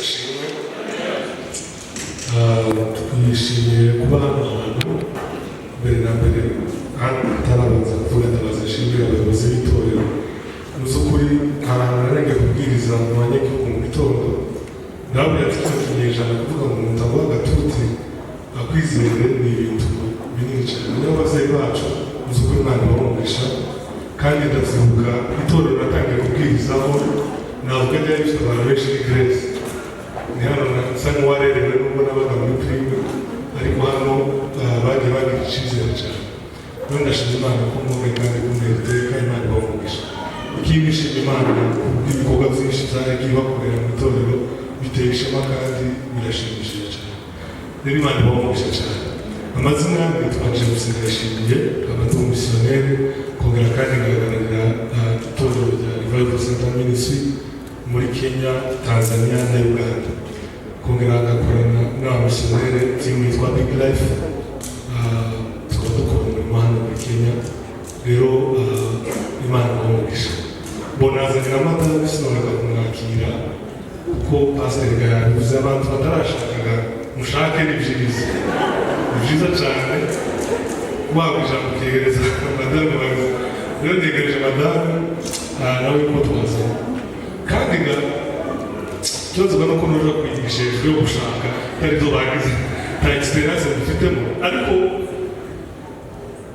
ashimwe. Twishimiye kuba hano hantu mbere na mbere atarabanza kuvuga ndabaza ashimira abayobozi b'itorero. Mu by'ukuri hari ahantu narenge kubwiriza mu banyagihugu mu gitondo ndabona yatutse ikinyejana kuvuga ngo umuntu aguha agatuti akwizere ni ibintu binini cyane. Niyo ababyeyi bacu mu by'ukuri Imana ibahumurisha kandi ndavyibuka itorero natangiye kubwirizaho navuga ryari rifite abantu benshi ni Grace. Ni hano nsa nk'uwarerewe n'ubwo nabaga muri prime ariko hano bagiye bagira icyizere cyane. Rero ndashima Imana ko mwumve kandi kumwete kandi Imana ibahumurisha. Ikindi nshima Imana ibikorwa byinshi byagiye bakorera mu itorero biteye ishema kandi birashimishije cyane. Rero Imana ibahumurisha cyane. Amazina yanjye twaje gusigashingiye abandi umumisiyoneri kongera kandi ngahagararira itorero rya Revival Center Ministry muri Kenya, Tanzania na Uganda. Kongera ngakorana n'abamisiyoneri timu yitwa Big Life tukaba dukora umurimo hano muri Kenya. Rero Imana ibahumurisha. Bonazanira amata bisinoga kumwakira kuko Pastor yabivuze abantu batarashakaga mushake n'ibyiza. Byiza cyane wabija mutegereza madame wawe. Rero ntegereje madame nawe ko twaza kandi ga cyozo bano ko noje kwigisha yo gushaka ari zo bagize ta experience dufitemo ariko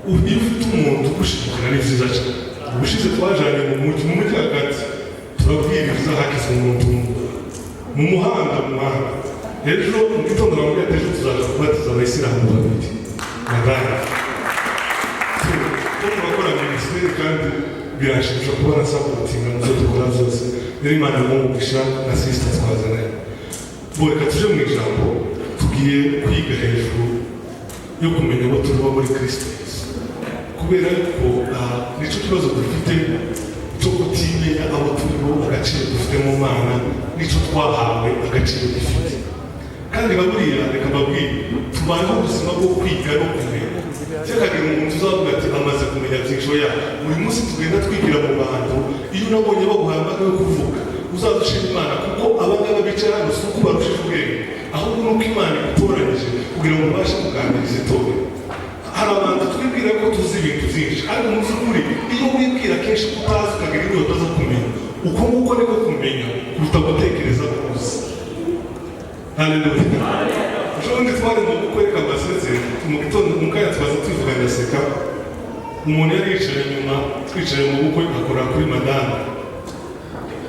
ufite umuntu ugushikira ni byiza cyane. Ubushize twajanye mu mujyi hagati turabwiriza hakize umuntu mu muhanda ejo mu gitondo navuga ati ejo tuzaza kubatiza abayisilamu babiri nabana turakora minisiteri kandi birashimisha kuba na sapotinga mu zo dukora zose. Rero Imana ibahumurisha na sister twazana reka tuje mu ijambo tugiye kwiga hejuru yo kumenya abo turiho muri Kristo Yesu kubera yuko nicyo kibazo dufite cyo kutimenya abo turiho agaciro dufite mu Mana nicyo twahawe agaciro dufite kandi baburiya reka babwire tubanza ubuzima bwo kwiga no kumenya cyakagira umuntu uzavuga ati amaze kumenya byinshi oya buri munsi tugenda twigira mu bantu. Iyo unabonye baguhambaga yo kuvuga uzadushima Imana kuko abangaba bicara hano si uko barushije ubwenge ahubwo nuko Imana igutoranyije kugira ngo ubashe kuganiriza itorero. Hari abantu twibwira ko tuzi ibintu byinshi ariko mu by'ukuri iyo wibwira kenshi ko utazi ukagira inyota zo kumenya uko nguko niko kumenya kuruta gutekereza ko uzi. Haleluya. Ushobora twari mu kwereka amaseze mu gitondo mukaya twaza twivuga ndaseka umuntu yari yicaye inyuma twicaye mu bukwe akora kuri madame.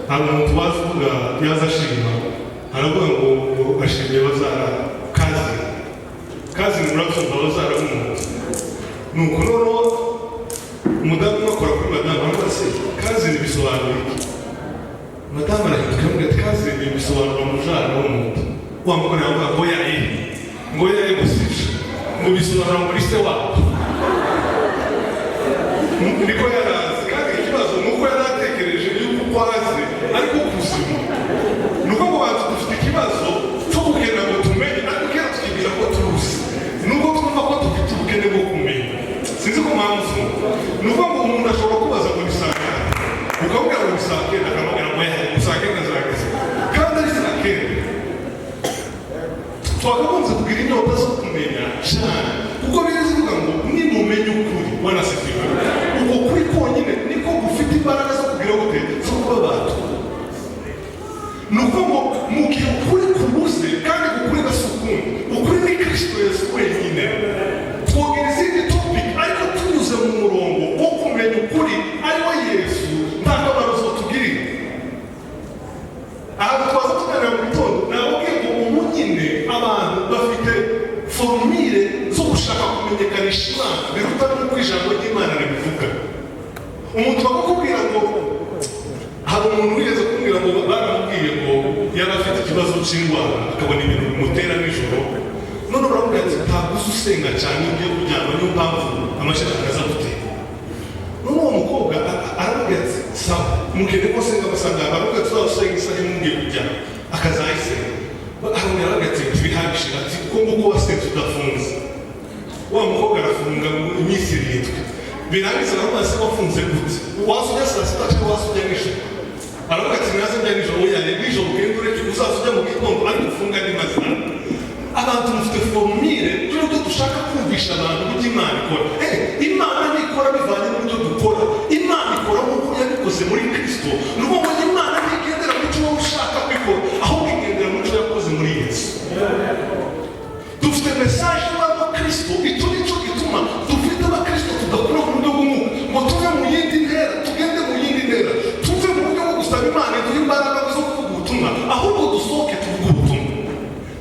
Hari umuntu wavuga yaza ashima aravuga ngo ashimye bazara kazi murabyumva bazara umuntu nuko noneho umudamu akora kuri madame aravuga se kazi ntibisobanura iki. Madame arahinduka avuga ati kazi ntibisobanura mujara w'umuntu. Wa mugore avuga ngo yaye gusisha ngo bisobanura muri se wabo niko yarazi kandi ikibazo nuko yaratekereje yuko kwazi ariko kuzima nuko ngo bantu dufite ikibazo cyo kugenda ngo tumenye ariko kera tukibwira ko turuzi nuko twumva ko dufite ubukene bwo kumenya. Sinzi ko mpamvu nuko ngo umuntu ashobora kubaza ngo bisanga ukabwira ngo bisanga akamubwira ngo bisanga nazageze kandi ari bisanga twakabanza kugira inyota zo kumenya cyane kuko birivuga ngo nimumenye ukuri wanasifiwe uko kuri konyine niko gufite imbaraga zo kugira gute zo kuba abantu. Nuko ngo mu gihe ukuri kubuze kandi ukuri gasukuye ukuri ni Kristo Yesu wenyine twogera izindi topic ariko tunyuze mu murongo wo kumenya ukuri ari we Yesu nta kamaro zo tugirira. Aha twaza tuganira mu gitondo nababwiye ngo ubu nyine abantu bafite formule zo gushaka kumenyekanisha Imana biruta n'uko ijambo ry'Imana ribivuga. Umuntu bakakubwira ngo hari umuntu wigeze kumbwira ngo baramubwiye ngo yari afite ikibazo cy'indwara akabona ibintu bimutera nijoro none uravuga ati ntabwo uzi usenga cyane ugiye kuryama niyo mpamvu amashyaka aza gutera. None uwo mukobwa aravuga ati sawa mugende ko senga basanga baravuga ati uzasenga isaha imwe mugiye kuryama akazayisenga. Arongera aravuga ati tubihagije ati kuko nguko wasenze udafunze. Wa mukobwa arafunga iminsi 7 birangiza aravuga se wafunze gute wasujya saa sita cyangwa wasujya nijoro aravuga ati naze njya nijoro yari nijoro ugenda ureke uzaza ujya mu gitondo ariko ufunga n'imazina. Abantu mufite formule y'uburyo dushaka kumvisha abantu uburyo Imana ikora. Imana ntikora bivanye n'uburyo dukora. Imana ikora nk'uko yabikoze muri Kristo. Ni ukuvuga ngo Imana ntigendera mu cyo wowe ushaka kwikora, ahubwo igendera mu cyo yakoze muri Yesu. Dufite message y'Abakristo, icyo nicyo gituma dufite Abakristo tudakura ku buryo bw'umwuka ngo tuve mu yindi ntera, tugende mu yindi ntera, tuve mu buryo bwo gusaba Imana iduhe imbaraga zo kuvuga ubutumwa, ahubwo dusohoke tuvuge ubutumwa.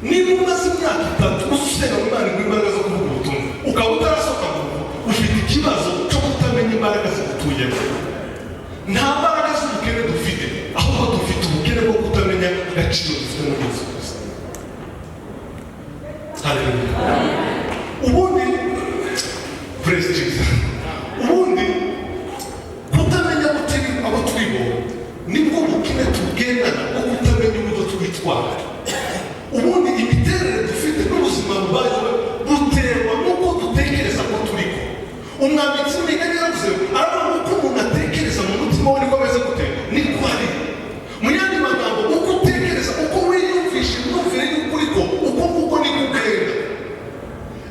Niba umaze imyaka 3 usenga Imana iguha imbaraga zo kuvuga ubutumwa, ukaba utarasohoka mu butumwa, ufite ikibazo cyo kutamenya imbaraga zigutuyemo. Nta mbaraga z'ubukene dufite, ahubwo dufite ubukene bwo kutamenya agaciro dufite muri Yesu Kristo. Haleluya. Ubundi praise Jesus. Ubundi kutamenya gutega abo turibo nibwo bukene tugendana bwo kutamenya uburyo twitwara. Ubundi imiterere dufite n'ubuzima bubayeho buterwa n'uko dutekereza ko turiko. Umwanditsi w'imigani yaravuze aravuga uko umuntu atekereza mu mutima we niko ameze gute niko ari. Mu yandi magambo uko utekereza, uko wiyumvisha imyumvire y'ukuri ko uko nguko niko ugenda.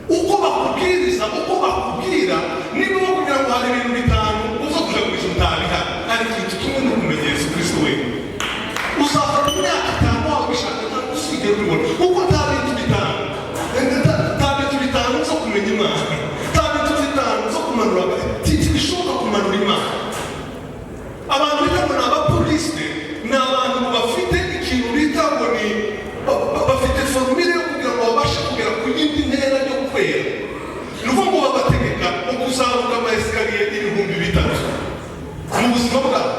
Uko bakubwiriza, uko bakubwira, niba bakubwira ngo hari ibintu 5 uza kuja ku ijuru utabiha, hari ikintu kimwe no kumenya Yesu Kristo we. Uzafata imyaka 5 wawe bishaka usigera ubibona uko nta bintu 5 zo kumenya Imana, nta bintu 5 zo kumanura bishoboka kumanura Imana. Abantu bita ngo ni abapolisi ni abantu bafite ikintu bita ngo ni bafite formule yo kugira ngo babashe kugera ku yindi ntera yo kwera. Ni ukuvuga ngo babategeka mu kuzamuka amayesikariye 3,000 mu buzima bwabo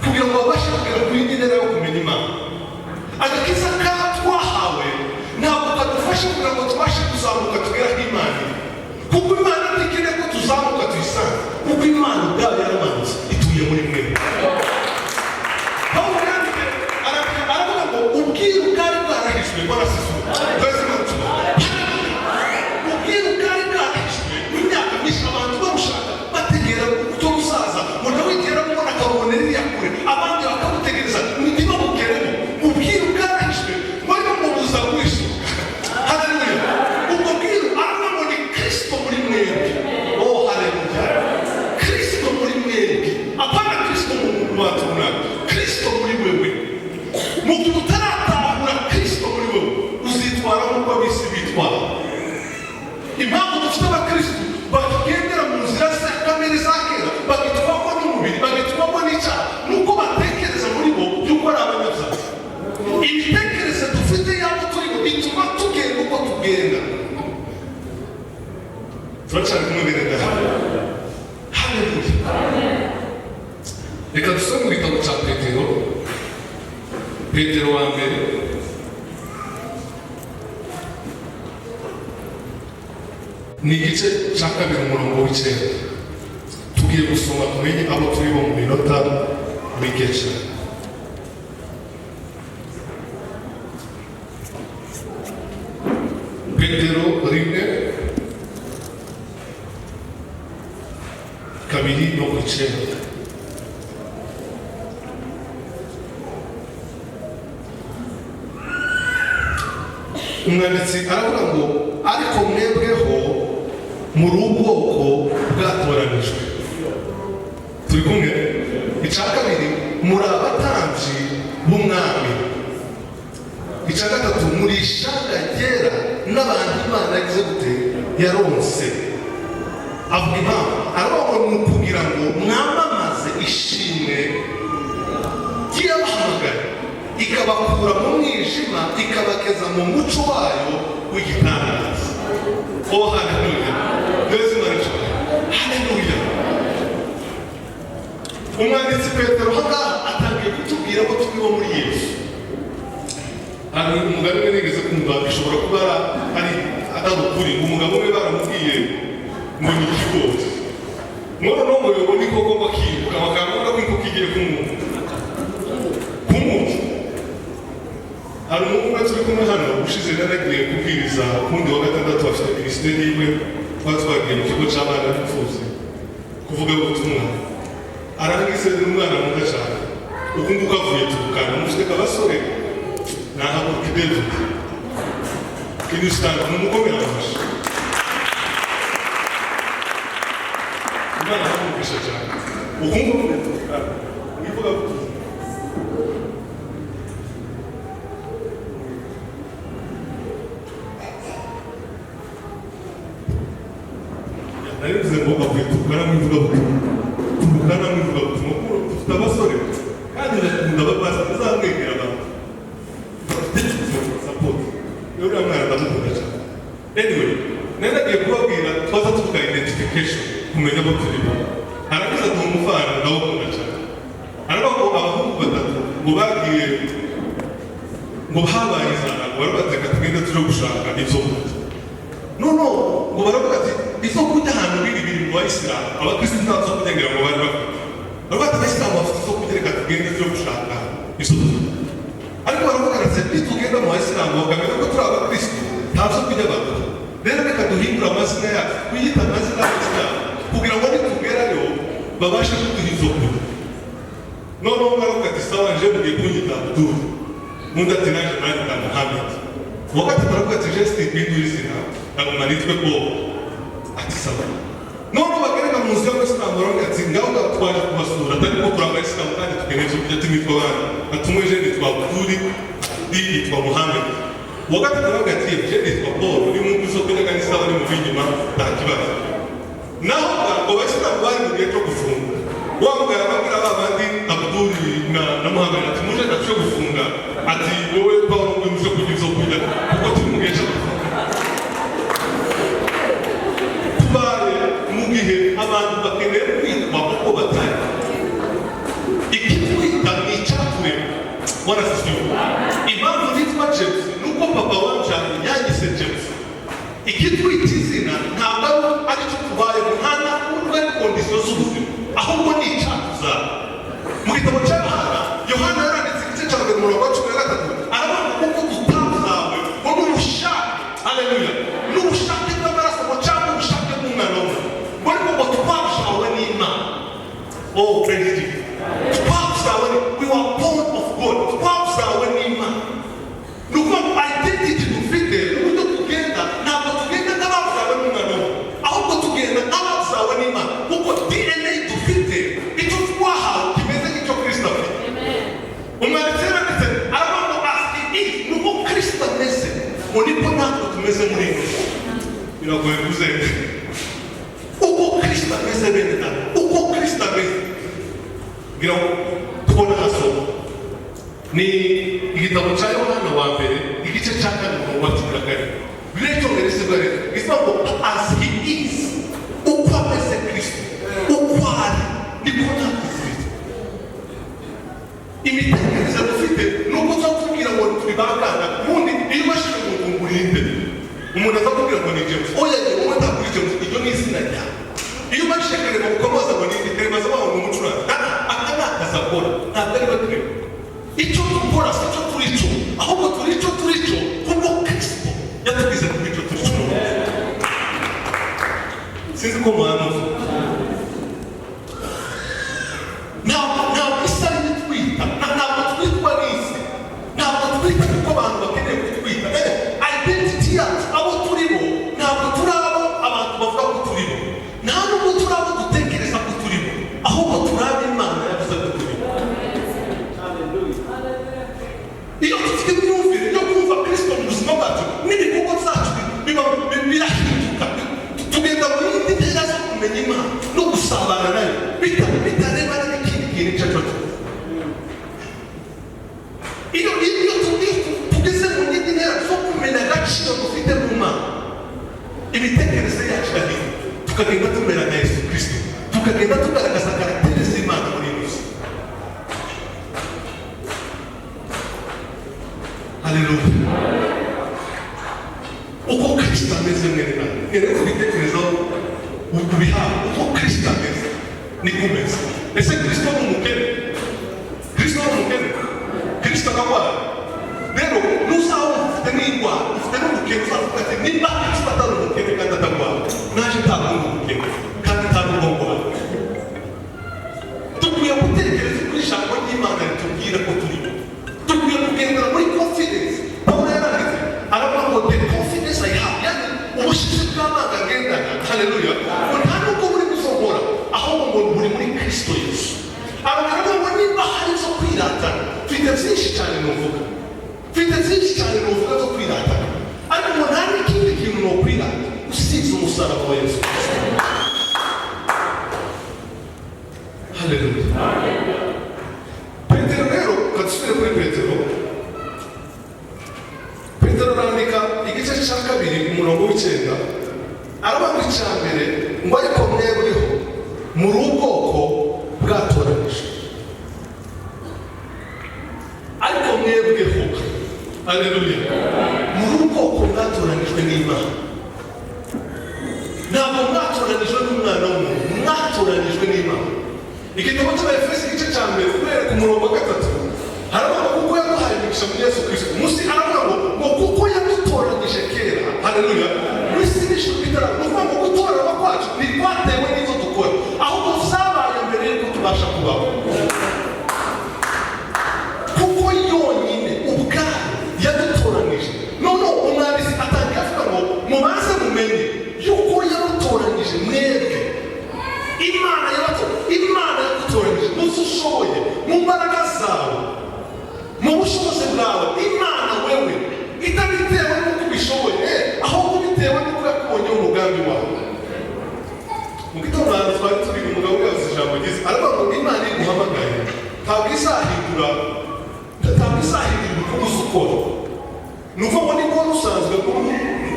kugira ngo babashe kugera ku yindi ntera yo kumenya Imana. Agakiza twahawe ntabwo kadufasha kugira ngo tubashe kuzamuka tugera ku Imana, kuko Imana ntikeneye ko tuzamuka tuyisange, kuko Imana ubwayo yaramanutse ituye muri mwe. Pawulo yanditse aravuga ngo ubwiru bwari bwarahishwe barasizwe ubwiru bwari bwarahishwe imyaka myinshi abantu barushaka bategera icyo gusaza ngo nawe igera kubona akabona ririya kure, abandi bakamutegereza ntibamugeremo. Ubwiru bwarahishwe bari bamubuza kwishuka. Haleluya. Ubwo bwiru aravuga ngo ni Kristo muri mwebwe. Oh haleluya. Kristo muri mwebwe, apana Kristo mu muntu wacu runaka, Kristo muri wewe. Mu gihe utaratahura Kristo muri wewe uzitwara nk'uko abisi bitwara. Impamvu dufite Abakristo bagendera mu nzira za kamere za kera, bagitwarwa n'umubiri, bagitwarwa n'icyaha, nuko batekereza muri bo yuko ari abanyabyaha. Imitekerereze dufite yabo turimo ituma tugenda uko tugenda. Turacana kumwe bene Haleluya. Reka dusome mu gitabo cya Petero wa mbere ni igice cya 2 umurongo w'9. Tugiye gusoma tumenye abo turi bo mu minota mike cyane. Petero 1:2-9. Umwanditsi aravuga ngo ariko mwebweho muri ubwoko bwatoranijwe. Turi kumwe? Icya kabiri muri abatambyi b'umwami. Icya gatatu muri ishyanga ryera n'abantu Imana yagize gute yaronse. Avuga impamvu aravuga ngo ni ukugira ngo mwamamaze ishimwe ry'abahamagaye, ikabakura mu mwijima ikabageza mu muco wayo w'igitangaza. Oh haleluya. Mbese maricyo. Haleluya. Umwanditsi Petero hanga atangiye kutubwira ko turiho muri Yesu. Hari umugabo umwe nigeze kumva bishobora kuba ari atari ukuri. Umugabo umwe baramubwiye ngo ni ikigori. Mwana n'umwe yobona ikoko bakibuka bakavuga ko inkoko igiye kumuta. Hari umwe turi kumwe hano ushize naragiye kubwiriza kundi wa 6 afite ministeri yiwe twatwagiye mu kigo cy'abana b'imfubyi kuvuga ubutumwa. Arangize n'umwana muto cyane ukunguka vuye tukana mushika basore naho kidevu kinistana mumukomera amashi imana yamugisha cyane ukunguka tukana nivuga narivuze ngo bavuye tukana mwivuga tukana mwivuga mukuru dufite abasore kandi ndakunda babaza bazamwegera abantu support yora mwana ndamukunda cyane anyway nanagiye kubabwira twaza tuvuga identification kumenya ko turimo arabiza ngo umufana ndawukunda cyane ariko ngo abahungu batatu ngo bagiye ngo habaye izana ngo barabateka tugenda tuje gushaka ibyo kurya no ngo baravuga ati izo kurya ahantu biri mu bayisilamu abakristo nta zo kurya ngira ngo bari bafite baravuga ati abayisilamu bafite izo kurya reka tugende tuje gushaka izo kurya ariko baravuga ati nitugenda mu bayisilamu bakamenya ko turi abakristo nta zo kurya bafite rero reka duhindura amazina yacu twiyita amazina y'abisilamu kugira ngo nitugerayo babashe kuduha izo kurya noneho baravuga ati sawa nje mugiye kunyita Abdul undi ati naje nanyita Muhammad wakati baravuga ati je sipindura izina naguma nitwe Bob ati sawa noneho bagereka mu nzira y'abisilamu baravuga ati ngaho twaje kubasura atari ko turi abayisilamu kandi tukeneye ibyo kurya tumitwa abana atumwe je nitwa Abdul yitwa Muhammad wakati baravuga ati je nitwa Bob uri mu izo kurya kandi sawa ni mu binyuma nta kibazo naho ngo abasilamu bari mu gihe cyo gufunga wamugara babwira babandi Abdul na Muhammad ati muje ndacyo gufunga ati wowe Paulo ngo muje kugira izo kurya kuko turi mu gihe cyo gufunga tubare mu gihe abantu bakeneye kwitwa uko batari ikitwita ni icyakure warasiyo impamvu nitwa James nuko papa wanje yanyise James ikitwita izina ntabwo ari cyo tubaye muhana urwe kondisiyo z'ubuzima ahubwo ni icyakuza mu gitabo cya Yohana yaranditse igice cya 13 aravuga kuko tutazawe ngo n'ubushake haleluya n'ubushake bw'amaraso ngo cyangwa ubushake bw'umwana we ngo twazawe n'Imana oh praise Jesus twazawe we were born of God twazawe n'Imana nuko identity dufite n'uburyo tugenda ntabwo tugenda n'abazawe n'umwana we ahubwo tugenda n'abazawe n'Imana kuko DNA dufite icyo twahawe kimeze nk'icyo Kristo afite umwanditsi yaranditse aravuga ngo asi nuko Kristo ameze ngo niko natwe tumeze muri ino biragoye kuzenda uko Kristo ameze bene natwe uko Kristo ameze ngira ngo tubona hasohoka ni igitabo cya Yohana wa mbere igice cya 4 wa 14 birecyongereza bare ivuga ngo as he is uko ameze Kristo uko ari niko natwe Kristo imitekerereze dufite nuko tuzakubwira ngo turi bagana ubundi iyo bashyize mu ngunguru imbere umuntu azakubwira ngo ni James oya uwo ntakuri James iryo ni izina ryawe iyo bashyize ngo ukomoza ngo ni iteremaza baho mu mucuranzi aka ni akazakora ntabwo ari bakwiye icyo dukora si cyo turi cyo ahubwo turi cyo kubwo Kristo yatubwize kuri cyo turi cyo sinzi ko muhanuzi ntabwo isa n'itwita ntabwo twitwa n'isi ntabwo twita kuko abantu bakeneye kutwita identity yacu abo turibo ntabwo turi abo abantu bavuga ko turibo nta nubwo turi abo dutekereza ko turibo ahubwo turi abo Imana yavuze ko turibo iyo dufite imyumvire yo kumva Kristo mu buzima bwacu n'ibikorwa byacu birahinduka tugenda mu yindi ntera zo kumenya Imana no gusabana nayo bitareba n'ikindi kintu icyo cyo iyo tugeze mu yindi ntera zo kumenya agaciro dufite mu Mana imitekerereze yacu irahinduka tukagenda tumera nka Yesu Kristo tukagenda tugaragaza karagiteri z'Imana muri iyi si haleluya uko Kristo ameze mwene nawe rero kubitekerezaho ubihawe uko Kristo ameze niko umeze ese Kristo ni umukene Kristo ararwara rero nuzaba ufite n'indwara ufite n'umukene uzavuga ati niba Kristo atari umukene kandi atarwara naje ntabwo ndi umukene kandi ntabwo ngomba dukwiye gutekereza kuri ijambo ry'Imana rituvuga haleluya. Nta nubwo muri gusongora ahubwo ngo muri muri Kristo Yesu. Abantu ngo niba hari zo kwiratana twite byinshi cyane n'uvuga zo kwiratana, ariko ngo nta n'ikindi kintu no kwirata usibye umusaraba wa Yesu. Haleluya. Petero rero kadusubire kuri Petero arandika igice cya 2 umurongo w'9 aravuga icya mbere ngo ariko mwebweho muri ubwoko bwatoranijwe, ariko mwebweho, haleluya, muri ubwoko bwatoranijwe n'Imana. Ntabwo mwatoranijwe n'umwana w'umuntu, mwatoranijwe n'Imana. Igitabo cy'Abefeso igice cya 1 guhera ku murongo wa 3 haravuga kuko yaduhaye imigisha muri Yesu Kristo. Munsi aravuga ngo kuko yadutoranyije kera, haleluya, n'isi n'ijuru bitara. Ni ukuvuga ngo gutoranywa kwacu ntitwatewe n'izo dukora, ahubwo zabaye mbere y'uko tubasha kubaho. Kuko yonyine ubwayo yadutoranyije. Noneho umwanditsi atangiye avuga ngo mubanze mumenye yuko yadutoranyije mwebwe. Imana yadutoranyije muzo ushoboye, mu mbaraga zawe, mu bushobozi bwawe. Imana wewe itabitewe n'uko ubishoboye, ahubwo bitewe n'uko yakubonye umugambi wawe. Mu gitondo twari turi umugabo yavuze ijambo ryiza, aravuga ngo Imana iguhamagaye ntabwo izahindura uko uzi ukora. Ni ukuvuga ngo niba wari usanzwe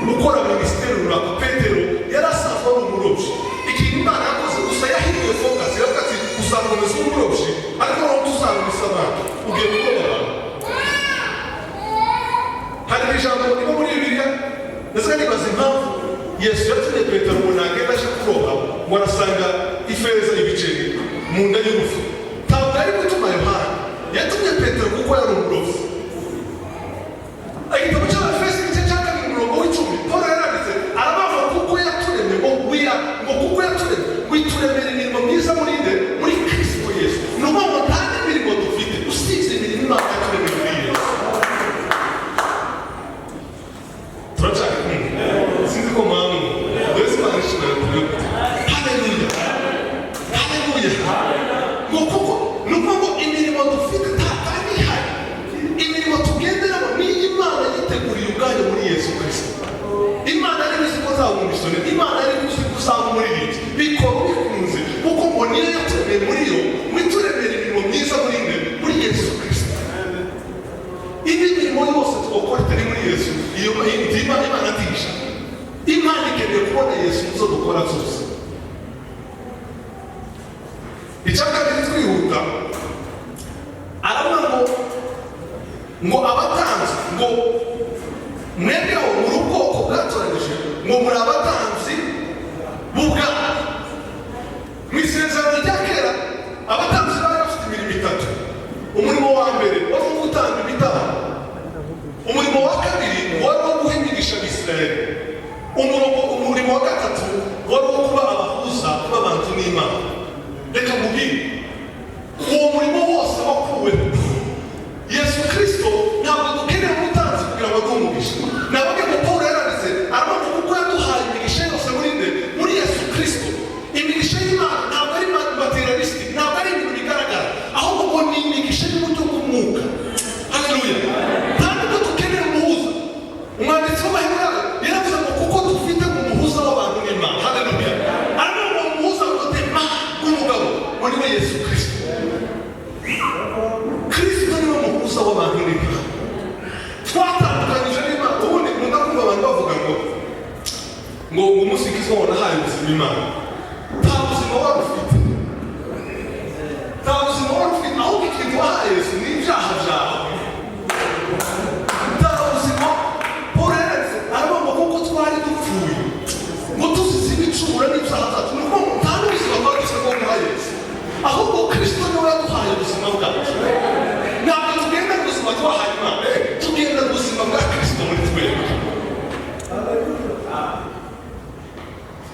gukora minisiteri runaka, Petero yari asanzwe ari umurobyi. Ikintu Imana yakoze gusa yahinduye focus, iravuga ati uzakomeza umurobyi ariko nawe tuzamwisa abantu ugiye gukora abantu. Hari ijambo riba muri Bibiliya ndetse nibaza impamvu Yesu yatumye Petero ngo nagenda aje kuroba ngo arasanga ifeza ibiceri mu nda y'urufu. Ntabwo ari gutuma Yohana, yatumye Petero kuko yari umurobyi. Igitabo cy'Abefeso igice cya 2 umurongo w'10 Paulo yaranditse aravuga kuko yaturemye ngo kuko yaturemye wituremera imirimo myiza muri Kristo Yesu. Ni ukuvuga ngo nta n'imirimo dufite usibye imirimo Imana yaturemye muri Yesu. Turacaka sinzi ko mpamvu mbese Imana ishobora kubyuka. Haleluya, ngo kuko ni ukuvuga ngo imirimo dufite ntabwo ihari. Imirimo tugenderamo ni Imana yiteguriye ubwayo muri Yesu Kristo. Imana ari bizi ko uzaba umusore, Imana ari bizi ko uzaba umuririmbyi, bikora bikunze kuko ngo niyo yaturemeye muri yo, wituremera imirimo myiza muri Yesu Kristo. Indi mirimo yose twakora itari muri Yesu, iyo Imana atisha. Imana ikeneye kubona Yesu muzo dukora zose. Icyaka twihuta aravuga ngo abatanzi ngo mwebweho muri ubwoko bwatoranije ngo muri abatanzi b'ubwami. Mu isezerano rya kera abatanzi bari bafite imirimo 3. Umurimo wa mbere wari uwo gutanga ibitambo, umurimo wa kabiri wari uwo guha imigisha Abisirayeli, umurimo wa gatatu wari uwo kuba abahuza b'abantu n'Imana. Reka mubwire uwo murimo wose wakuweho. Yesu Kristo ntabwo dukeneye umutanzi kugira ngo aduhe umugisha. Nabaga ngo Paulo yaranditse aravuga kuko yaduhaye imigisha yose muri Yesu Kristo. Imigisha y'Imana ntabwo ari materialistic, ntabwo ari ibintu bigaragara, ahubwo ngo ni imigisha y'uburyo bw'umwuka. Haleluya. Ntabwo dukeneye umuhuza. Umwanditsi w'Abaheburayo yaravuze ngo kuko dufite umuhuza w'abantu n'Imana. Haleluya. Aravuga ngo umuhuza w'ubuzima bw'umugabo ngo ni Yesu Kristo. Kristo niwe muhuza w'abantu n'Imana. Twatandukanyije n'Imana. Ubundi nkunda kumva abantu bavuga ngo umusigizi wawe nahaye ubuzima Imana. Nta buzima wari ufite, ahubwo ikintu wahaye Yesu ni ibyaha byawe. Nta buzima. Paulo yaranditse aravuga ngo kuko twari dupfuye ngo tuzize ibicumuro n'ibyaha byacu. Ni ukuvuga ngo nta n'ubuzima bwacu bwo guha Yesu, ahubwo Kristo niwe yaduhaye ubuzima bwacu. Ntabwo tugenda mu buzima twahaye Imana, tugenda mu buzima bwa Kristo muri twebwe.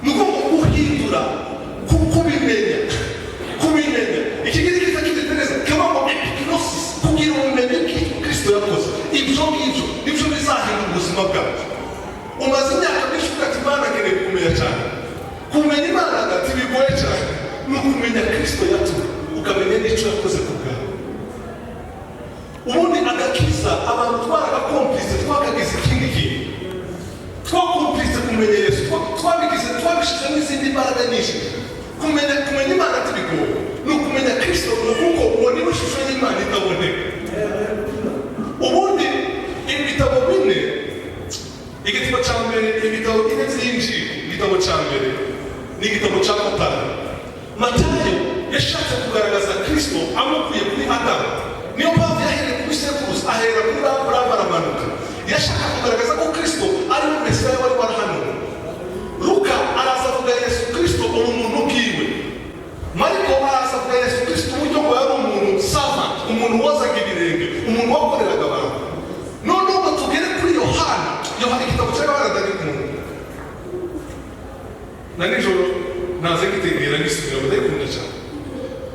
Ni ukuvuga ngo uhindura kubimenya. Iki ngiki kitakidetereza kama ngo epignosis, kugira ubumenyi Kristo yakoze. Ibyo ngibyo nibyo bizahindura ubuzima bwacu. Umaze imyaka myinshi ufite Imana nkeneye kumenya cyane. kumenya Imana hagati bigoye cyane ni ukumenya Kristo yatumye ukamenya n'icyo yakoze ku bwawe. Ubundi agakiza abantu twagakomplise twakagize ikindi kintu twakomplise kumenya Yesu twabishyize n'izindi mbaraga nyinshi. Kumenya Imana ati bigoye ni ukumenya Kristo kuko uwo niwe shusho y'Imana itaboneka. Ubundi ibitabo bine igitabo cya mbere ibitabo bine byinshi igitabo cya mbere ni igitabo cya Matayo yashatse kugaragaza Kristo amukuye kuri Adamu. Niyo mpamvu yahereye kuri sekuruza ahera kuri Aburahamu aramanuka. Yashaka kugaragaza ko Kristo ari we Mesiya wari warahanuwe. Luka araza avuga Yesu Kristo umuntu bwiwe. Mariko araza avuga Yesu Kristo uburyo ngo yari umuntu sava, umuntu wozaga ibirenge, umuntu wakoreraga abantu. Noneho ngo tugere kuri Yohana igitabo cy'Yohana ndagikunda. Na nijoro naze gitegera n'isubira ndayikunda cyane.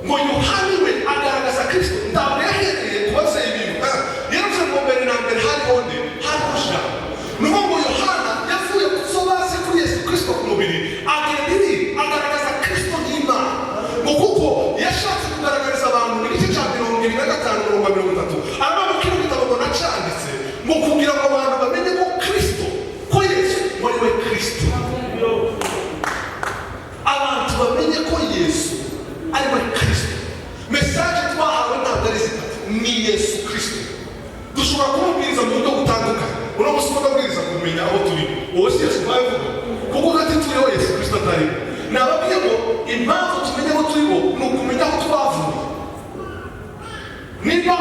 Ngo Yohana we agaragaza Kristo ntabwo yahereye kubaza ibintu. Yaravuze ngo mbere na mbere hariho nde? Hariho Jambo. Nuko ngo Yohana yavuye kusobanuza kuri Yesu Kristo ku mubiri agaragaza Kristo nk'Imana. Ngo kuko yashatse kugaragariza abantu mu gice cya 25:30 arimo gukira igitabo ngo nacyanditse ngo kugira ngo abantu bamenye ko Kristo ko Yesu wari we Kristo. Abantu bamenye ko Yesu ari we Kristo. Mesaje twahawe ntabwo ari zitatu, ni Yesu Kristo. Dushobora kumubwiriza mu buryo butandukanye. Uno munsi twabwiriza kumenya aho turi. Wowe si Yesu bavuga kuko gati turiho Yesu Kristo atari. Nababwiye ngo impamvu tumenya aho turiho ni ukumenya aho twavuye. Niba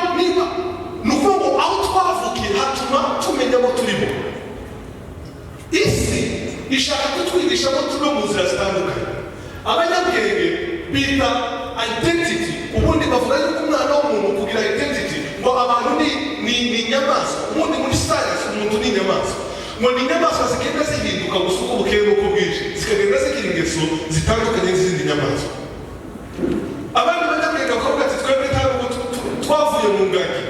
ni ukuvuga ngo aho twavukiye hatuma tumenya aho turiho. Isi ishaka kutwigisha ko turi mu nzira zitandukanye. Abanyabwenge bita identity. Ubundi bavuga yuko umwana w'umuntu kugira identity ngo abantu ni inyamaswa. Ubundi muri science umuntu ni inyamaswa. Ngo ni inyamaswa zigenda zihinduka gusa uko bukeye n'uko bwije, zikagenda zigira ingeso zitandukanye n'izindi nyamaswa. Abandi banyabwenge bakavuga ati twebwe ntabwo twavuye mu ngagi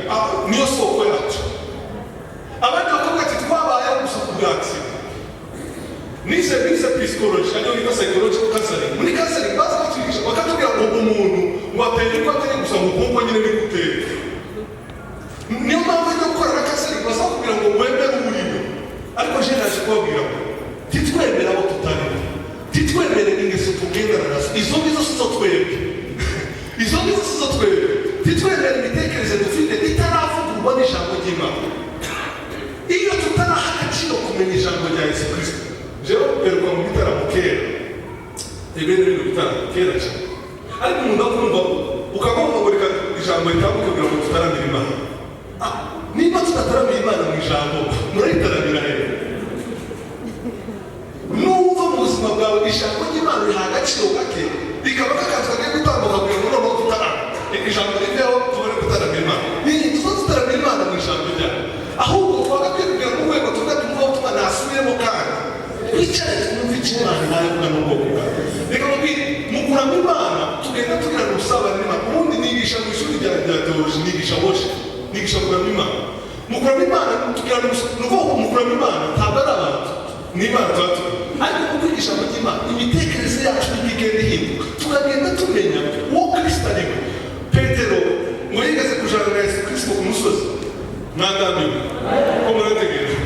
niyo soko yacu. Abandi bakavuga ati twabayeho gusa ku bwatsi. Nize psychology, ariyo bita psychological counseling. Muri counseling baza batwigisha bakatubwira ngo umuntu wateye ko atari gusa mu bwonko nyine ni gutera. Niyo mpamvu yo gukora na counseling baza kugira ngo wemere umurimo. Ariko je naje kubabwira ngo titwemera abo tutari. Titwemere ingeso tugendana nazo. Izo nizo sizo twebwe. Titwemere imitekerereze dufite itaravugurwa n'ijambo ry'Imana. Iyo tutaraha agaciro kumenya ijambo rya Yesu Kristo. Jewe peruka mu bitaramo kera. Ibintu bitaramo kera cyane. Ariko umuntu akumva ukagomba kureka ijambo ritabuke kugira ngo tutaramira Imana. Niba tutataramira Imana mu ijambo murayitaramira rero. Numva mu buzima bwawe ijambo ry'Imana riha agaciro gake rikaba kakaza kari gutambuka kugira ngo noneho tutarama. Ijambo riveho tubone kutaramira Imana. Ni tutaramira Imana mu ijambo ryawe. Ahubwo twagakwiye kugira ngo urwego tugatumva utuma nasubiremo kandi twicare twumve icyo Imana ivuga n'ubwoko bwawe. Reka mubwire mu kuramya Imana tugenda tugira n'ubusabane n'Imana. Ubundi nigisha mu ishuri rya teoloji nigisha worship, nigisha kuramya Imana. Mu kuramya Imana tugira n'ubwoko mu kuramya Imana ntabwo ari abantu ni Imana tuba turi. Ariko mu kwigisha mu by'Imana imitekerereze yacu igenda ihinduka tukagenda tumenya uwo Kristo ari we. Petero ngo yigeze kujana na Yesu Kristo ku musozi mwagambirwa ko murategereje.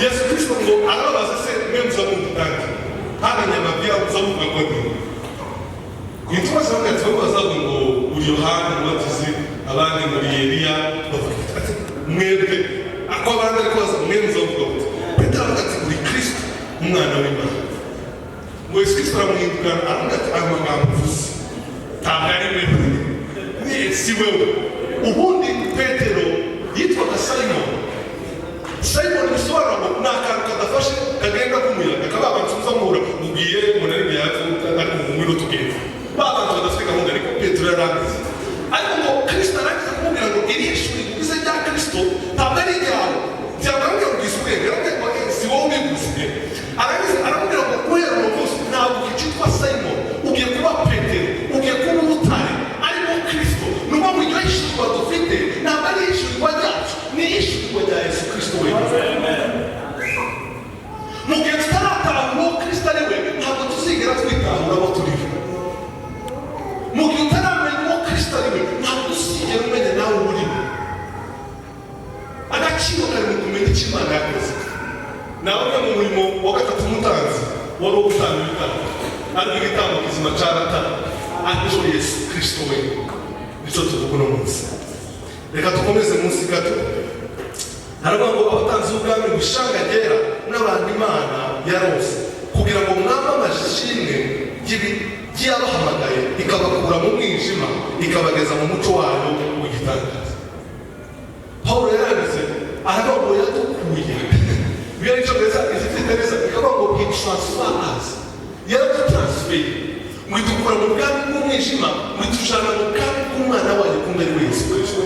Yesu Kristo ngo arababaza se mwe muzamuka kandi hana nyamabwira muzamuka kodi kwitwa sanga twabaza ngo uri Yohana umubatizi abandi muri Eliya bavuga ati mwebwe ako abandi ariko baza mwe muzamuka kodi. Petero avuga ati uri Kristo umwana w'Imana. Ngo Yesu Kristo aramwinduka aravuga ati amagambo uvuze ntabwo ari wewe ni si wewe. Ubundi Petero yitwaga Simon bisobanura ngo ni akantu kadafashe kagenda k'umuyaga kaba abantu tuzamura mubwiye umunani yacu ari mu mwiro tugenda babantu badafite gahunda. Ariko Petero yarangiza ariko ngo Kristo arangiza kumubwira ngo iri ishuri ryiza rya Kristo ntabwo ari iryawe byababwira ngo ubwisubenge ariko si wowe ubiguze. Arangiza aramubwira ngo guhera uno munsi ntabwo ukitwa Simon ugiye kuba Petero ugiye kuba urutare ariko Kristo. Nuko mu iryo ishurwa dufite ntabwo ari ishurwa ryacu ni ishurwa rya Yesu Kristo wenyine. Mu gihe tutaratanga uwo Kristo ari we ntabwo tuzigera icyo Imana yakoze. Nawe mu murimo wa gatatu umutanzi wari uwo gutanga ibitambo, ariko igitambo kizima cyaratanga aricyo Yesu Kristo we. Nicyo tuvuga uno munsi. Reka dukomeze munsi gato. Haravuga ngo abatanzi b'ubwami gushanga ryera n'abantu Imana yarose kugira ngo mwamamaze ishimwe ry'abahamagaye ikabakura mu mwijima ikabageza mu muco wayo w'igitangaza. Pawulo yaranditse aravuga ngo yadukuye biyo nicyo neza ifite neza ikavuga ngo he transfer us, yaradutransferi mwidukura mu bwami bw'umwijima mwitujana mu bwami bw'umwana wayo kumbe ari we Yesu Kristo.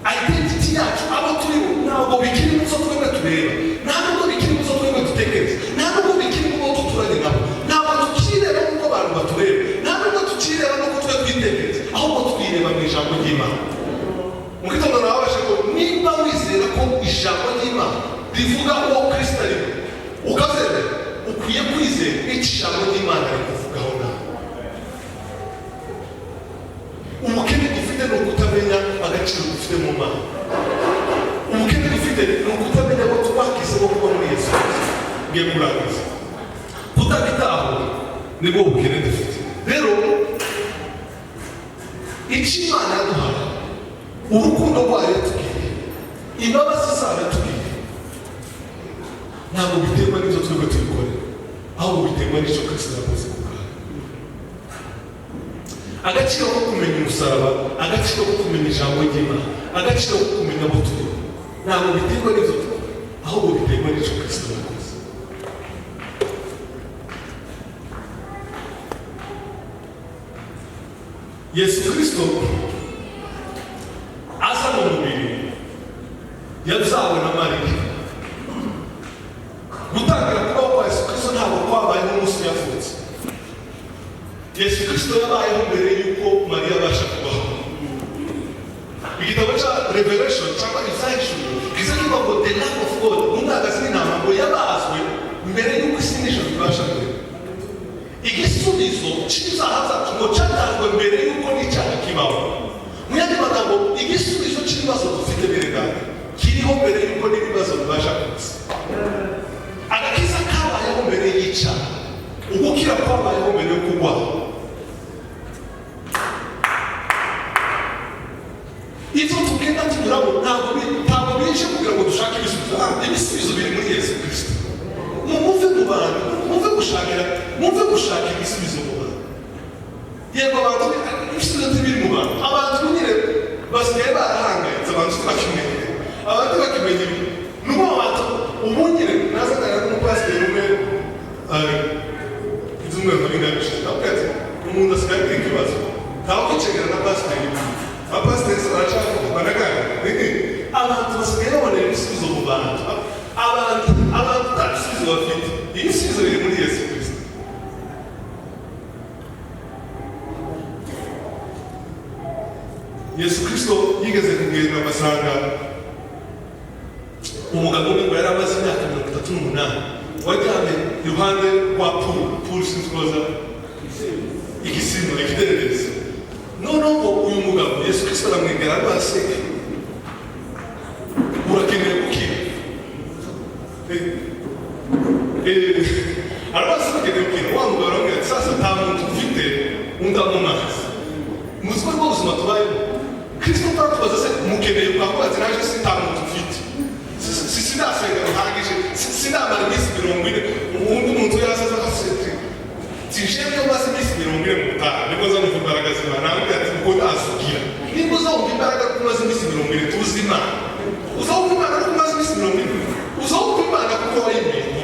Identity yacu abo turi ntabwo bikiri mu zo twebwe tureba, ntabwo bikiri mu zo twebwe dutekereza, ntabwo bikiri mu bo duturanye nabo, ntabwo tukireba nk'uko abantu batureba, ntabwo tukireba n'uko twe twitekereza, ahubwo twireba mu ijambo ry'Imana. Mu gitondo nababashe ko niba wizera ko ijambo ry'Imana rivuga uwo Kristo ari we ukazemera, ukwiye kwizera icyo ijambo ry'Imana rikuvugaho nawe. Ubukene dufite ni ukutamenya agaciro dufite mu Mana. Ubukene dufite ni ukutamenya ko twakiseho kuba muri Yesu Kristo. Ngiye kurangiza. Kutabitahura nibwo bukene dufite. Rero icyo Imana yaduhaye, urukundo rwayo yatugiriye, imbabazi zayo yatugiriye, ntabwo biterwa n'ibyo twebwe tubikorera, ahubwo biterwa n'icyo Kristo yakoze ku bwawe. Agaciro ko kumenya umusaraba, agaciro ko kumenya ijambo ry'Imana, agaciro ko kumenya abo turi, ntabwo biterwa n'ibyo dukora, ahubwo biterwa n'icyo Kristo yakoze. Yesu Kristo aza mu mubiri yabyawe na Mariya. Gutangira kubaho kwa Yesu Kristo ntabwo kwabayeho umunsi yavutse. Yesu Kristo yabayeho mbere y'uko Mariya abasha kubaho. Igitabo cya Revelation cyangwa Isaiah kiza kivuga ngo the Lamb of God, umwagazi w'intama ngo yabazwe mbere y'uko isi n'ijuru bibasha kurema. Igisubizo cy'ibyaha byacu ngo cyatanzwe mbere y'uko n'icyaha kibaho. Mu yandi magambo, igisubizo cy'ibibazo dufite biregana kiriho mbere y'uko n'ibibazo bibasha kuza. Agakiza kabayeho mbere y'icyaha, ugukira kwabayeho mbere yo kugwaho. Ibyo tugenda tunyuramo ntabwo bije kugira ngo dushake ibisubizo. Ibisubizo biri muri Yesu Kristo. Muve mu bantu, muve gushaka ibisubizo mu bantu. Yego abantu ibisubizo biri mu bantu, abantu nyine basigaye barahangayitse, abantu twakimenye, abantu bakimenye n'ubu abantu ubu nyine nazagana n'umupasiteri umwe ibyumweru bingarushye ndavuga ati umuntu asigaye afite ikibazo ntawe kwicegera na pasiteri. Abapasiteri barashaka kubanagana abantu basigaye babonera ibisubizo mu bantu, abantu nta bisubizo bafite. Ibisubizo biri muri Yesu Kristo. Yesu Kristo yigeze kugenda agasanga umugabo umwe ngo yari amaze imyaka 38 wajyanye iruhande rwa puru sinzi koza igisimo ikidendezi. Noneho uyu mugabo Yesu Kristo aramwegera arabaseka, urakeneye gukira. Arabaseka ukeneye gukira. Wa mugabo aramubwira ati sasa nta muntu ufite undi mu mazi. Muzi ko rwo buzima tubayemo, Kristo aratubaza se mukeneye kwavuga ati naje si nta muntu ufite, sinasenga bihagije, sinamara iminsi 40 ubundi umuntu yazaza agaseka tishemye maze iminsi 40 mu butaha niko nzamuvura imbaraga z'Imana. Ntabwo ati uko azubwira niba uzawumva imbaraga ko umaze iminsi 40 tuzi Imana, uzawumva Imana ko umaze iminsi 40, uzawumva Imana kuko wayimenye.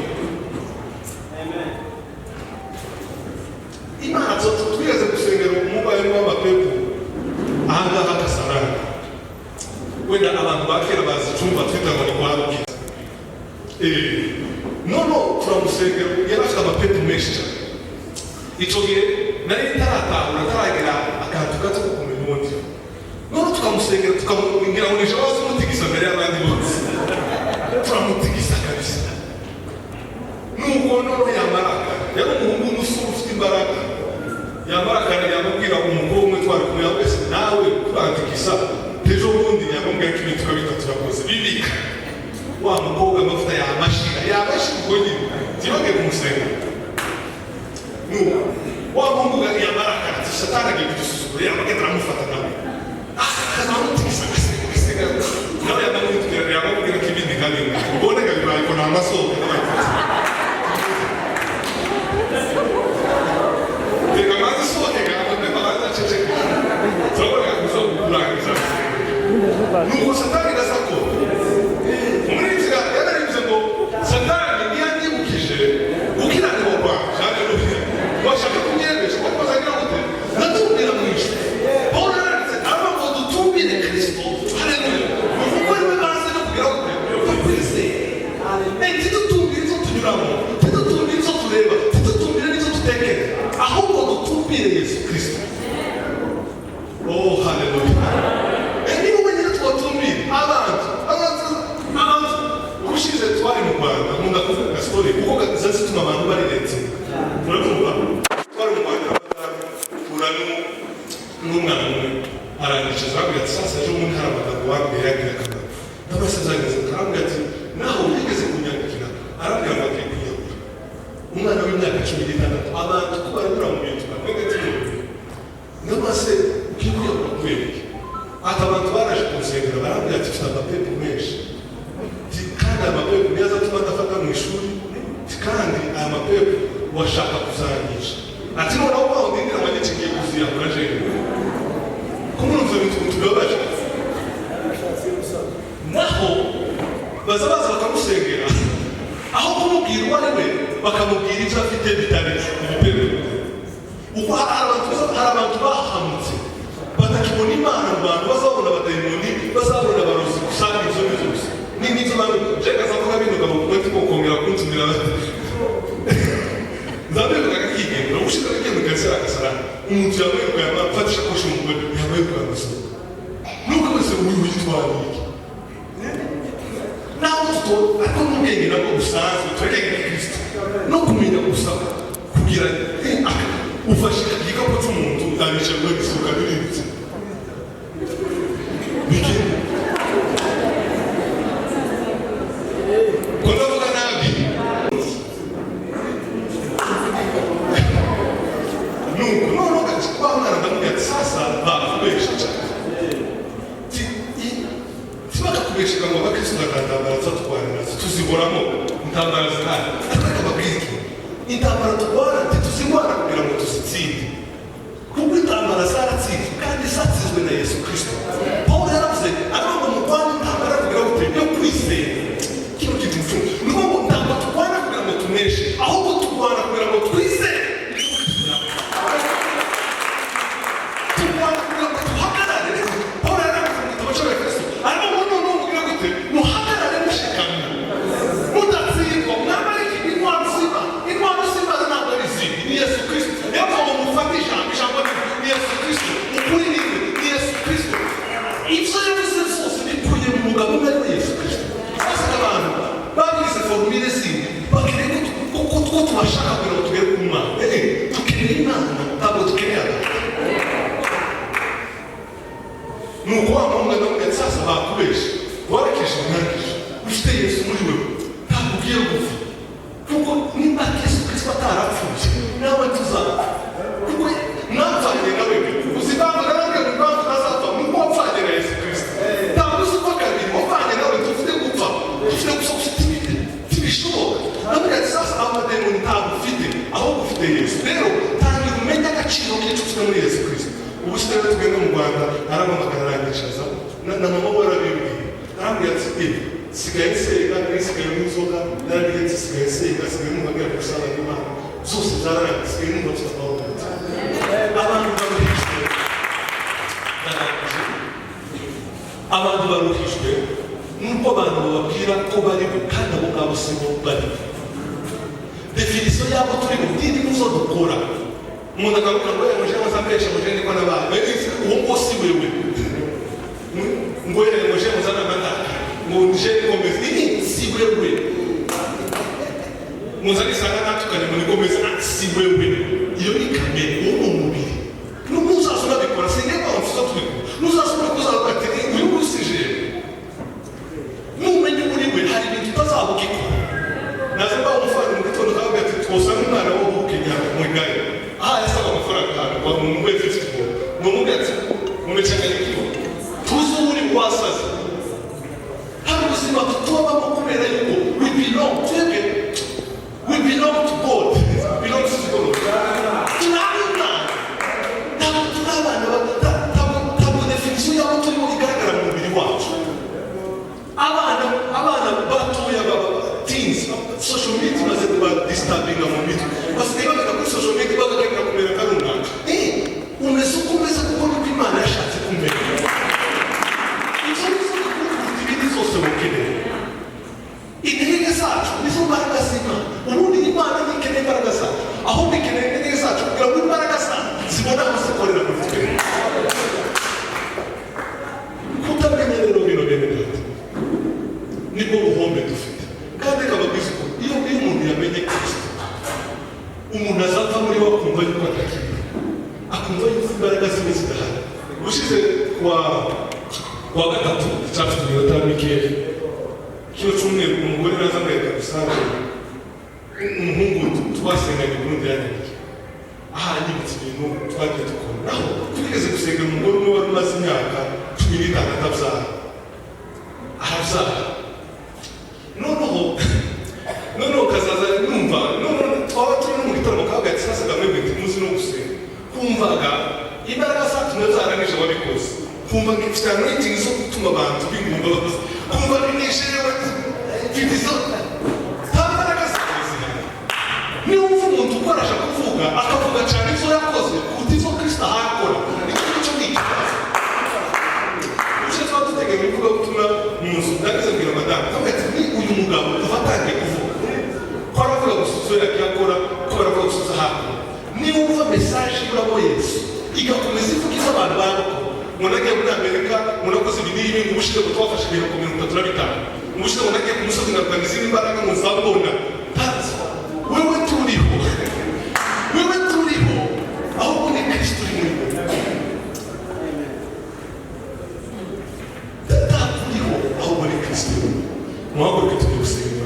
Imana twigeze gusengera umubare w'amapepo ahangaha Kasarani. Wenda abantu bakera bazi icyumba twita ngo ni kwa Rukiza. Nono turamusengera yari afite amapepo menshi cyane. Icyo gihe nari ntaragera akantu gato ko kumenya ubundi. Nono tukamusengera tukamubwira ngo nije wazo mutigisa mbere y'abandi bose. Turamutigisa kabisa. Nuko nono yamaraka yari umuhungu n'umusore ufite imbaraga. Yamaraka yamubwira umugabo umwe twari kumwe wese nawe turantigisa ejo bundi yamubwira ko ibintu tukabita turakoze bibika wa mukobwa amavuta yamashira ubwo nyine tibagiye kumusenga wa mungu yamara karati satani agiye kudusuzugura yamagenda aramufata nawe akazamutigisa agasega nawe yamamubwira yamubwira ko ibindi kandi ubone ngo bibaye ko nta masoko reka maze sohoke ngamubwira maze aceceke turabona kuzokurangiza nuko satani gasako muri nzira yararimze ngo satani ntiyanyibukije gukiranirwa kwawe haleluya washaka kunyemeza ko bazagira gute natumbira mu ijuru Paulo yaranditse aba ngo dutumbire Kristo haleluya kuko ariwe bazi no kugira gute kwizera ntitutumbire izo tunyuramo ntitutumbire izo tureba ntitutumbire n'izo dutekereza ahubwo dutumbire Yesu Kristo haleluya niba wenyine twatumbire abantu ubushize twari mu Rwanda nkunda kuvuga story kuko zituma abantu bariretse murabyumva twari mu Rwanda ura n'umwana umwe arangiza arambwira ati sasa ejo bundi hari amagambo wambwiye yagira akamaro n'amasezerano arambwira ati naho wigeze kunyandikira arambwira ngo agiye kwiyahura umwana w'imyaka 16 abantu ko baranyura mu bintu bakwega ati n'amase ugiye kwiyahura kubera iki ati abantu baraje kunsengera barambwira ati ufite amapepo menshi kandi aya mapepo niyo azatuma adafata mu ishuri kandi aya mapepo washaka kuzangisha ati noneho kwa ndindira amanyiki ngiye kuziyahura jewe kumurumva ibintu tubibabaje naho baza bakamusengera aho kumubwira uwo ari we bakamubwira ibyo afite bitari ibipero uko hari abantu bahamutse batakibona imana mu bantu bazabona abadayimoni bazabona abarozi gusanga ibyo ngibyo gusa n'ibyo bantu jeka zavuga binuka mu kuba tipo kongera kuntumira zaberuka akigendera ushaka kugenda ugasera agasara umuntu yabayeruka yamafatisha kosha umugore yabayeruka agasara nuko wese witwara iki naho tuto ariko n'ubwenge nabwo busanzwe turekenge Kristo no kumenya gusaba kugira ufashe igikapu cy'umuntu abica ngo gisuka birinze bigenda kunavuga nabi nuko kwa mwana ndamubwira sasa bakubesha cyane tibakakubesha ngo abakristo bakatambara zatwarira tuziboramo intambara zihari ariko abakristo intambara turwana ntituzirwana kugira ngo tuzitsinde kuko intambara zaratsinzwe kandi zatsinzwe na Yesu Kristo Paulo yaravuze ariko mu Rwanda intambara kugira ngo tujye kwizera kino kintu nuko ngo ntabwo turwana kugira ngo tuneshe ahubwo turwana kugira ngo twizere turwana kugira ngo tuhagarare Paulo yaravuze ngo tubashobore Kristo ariko noneho kugira ngo muhagarare mushikamye mudatsindwa mwambare intwaro ziba ntabwo ari izindi ni Yesu Kristo niyo mpamvu mufata ijambo ni Yesu Kristo ukuri ni Yesu Kristo ibyo yavuze zose bikuye mu mugabo umwe ari Yesu Kristo bose abantu babize formule zindi bakeneye ko tubashaka kugira ngo tugere ku Mana dukeneye Imana ntabwo dukeneye abantu nuko wa muntu ndamubwira sasa bakubesha warekesha umwandisha ufite Yesu muri wewe ntabwo ugiye gupfa kuko nimba Yesu Kristo atarapfuye nawe tuzapfa kuko mwapfanye nawe uzibanga nawe impamvu utazapfa nuko wapfanye na Yesu Kristo ntabwo uzi ko kabiri wapfanye nawe dufite gupfa dufite gusa ufite ibiti ntibishoboka nabwira ati sasa amadayimoni ntabwo ufite ahubwo ufite Yesu rero tangira umenye agaciro k'icyo ufite muri Yesu Kristo ubu se rero twebwe mu Rwanda arampamagara aranyicaza na mama we arabibwiye arambwira ati sigaye nsenga nisigaye n'inzoga narabiretse sigaye nsenga sigaye n'umubabwira gusaba n'Imana zose zararangiye sigaye n'umva tuzabaho abantu baruhijwe nuko abantu bababwira ko bari kandi abo ngabo si bo bari definisiyo y'abo turi mu dini nizo dukora umuntu akavuga ngo muje muzambesha muje niko nabaye uwo ngo si wewe ngo muje muzana amata ngo nje ngomeze si wewe muzani sana natukanye muri ngomeze si wewe iyo ni kamere uwo mubiri n'uzasoma bikora sinema mfuza tubikora n'uzasoma kuzaba ati uyu usije n'umenye muri we hari usanga umwana wo gukenya mu igare yasaba amafaranga wa mu wese ufite mu mugati mu mecanganyikiro tuzi uri wasaze hari ubuzima tutubamo kubera yuko we belong to God, belong to God. Tunabona ntabwo turi abana ntabwo definisiyo y'aho turimo igaragara mu mubiri wacu. Abana batoya teens social media maze kuba disturbinga mu mitwe basigaye bagana kuri social media bagagenda kumera karunaka umeze uko umeze kuko nuko Imana yashatse kumera icyo nizo kukuruta ibindi zose mukeneye intege zacu nizo mbaraga z'Imana ubundi Imana ntikeneye imbaraga zacu ahubwo ikeneye intege zacu kugira ngo imbaraga zacu zibone aho zikorera muri twe kutamenya rero bino bene data nibwo buhombe dufite kandi kababwiza ko iyo umuntu yamenye Kristo umuntu azapfa muri we akumva yuko atakiri akumva yuko imbaraga zimwe zidahari ushize kuwa gatatu cyafite iminota mikeya kino cyumweru umugore naza ngahita gusanga umuhungu twasenganye Burundi yanyandikiye yibutse ibintu twagiye dukora naho twigeze gusengera umugore umwe wari umaze imyaka 16 arabyara noneho kazaza numva twaba turi no mu gitaramo kabwati sasa gamwe muzi no gusenga kumvaga imbaraga zatumye zarangije wabikoze kumva ngifite anointing zo gutuma abantu bingumva bakoze kumva binesherewe mfite izo imbaraga z'ubuzima niba umva umuntu ukoresha kuvuga akavuga cyane izo yakoze kuruta izo Kristo ahakora nicyo ni ikibazo icyo twaba duteganya kuvuga gutuma mu nzu ndageze mbwira madamu kabwati ni uyu mugabo kuva atangiye kuvuga ko aravuga gusuza yakora ko aravuga gusuza hakurya niba umva mesaje urabo Yesu igakomeza ivuga izo abantu barabukora umuntu agiye muri Amerika umuntu akoze ibinini ngo ubushize ngo twafashe ibintu ku 35 ubushize umuntu agiye ku musozi ngarukana izindi mbaraga ngo nzabona wewe turiho ahubwo ni Kristo uri muri wowe turiho ahubwo ni Kristo muhaguruke tujye gusenga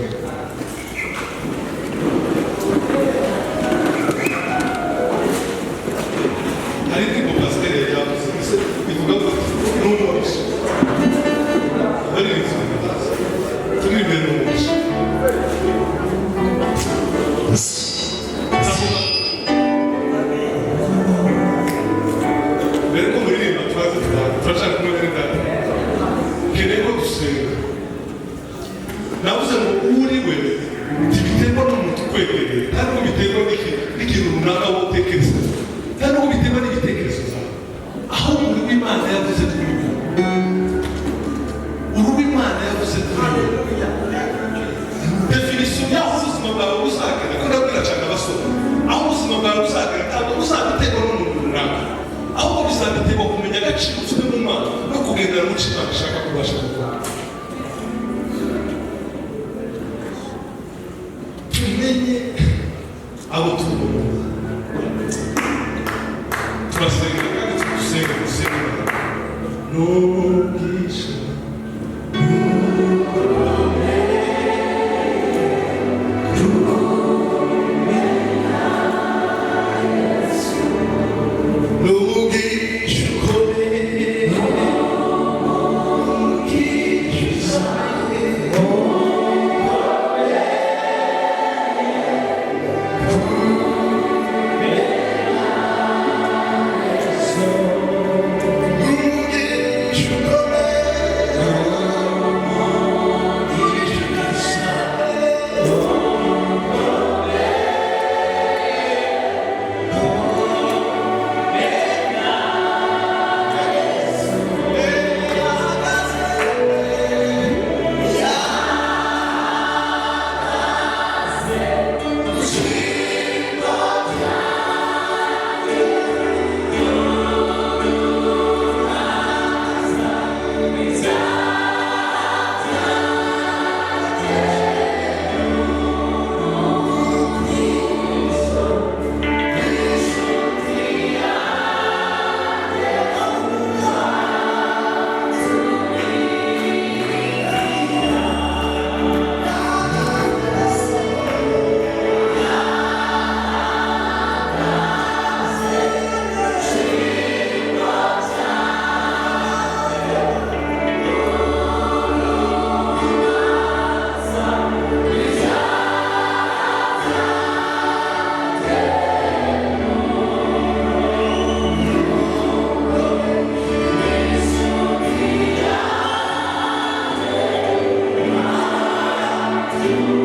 hari indirimbo pasiteri yavuze ivuga ngo n'umugisha bari turi imbere n'umugisha mbere ko muririmba turashaka kumwereka keneye ko dusenga navuze ngo uri we ntibiterwa n'umuntu ukwegereye kandi ngo biterwa n'ikintu runaka wowe utekereza kandi ngo biterwa n'ibitekerezo zawe ahubwo uri w'Imana yavuze kuri wowe uri w'Imana yavuze kuri wowe definisiyo y'aho ubuzima bwawe buzagera ko ndabwira cyane abasore aho ubuzima bwawe buzagera ntabwo buzaterwa n'umuntu runaka ahubwo bizaterwa kumenya agaciro ufite mu Mana no kugendera mu cyo Imana ishaka kubasha gukora tumenye abo tubona turasenga kandi tugusenga n'ubwisha Should Thank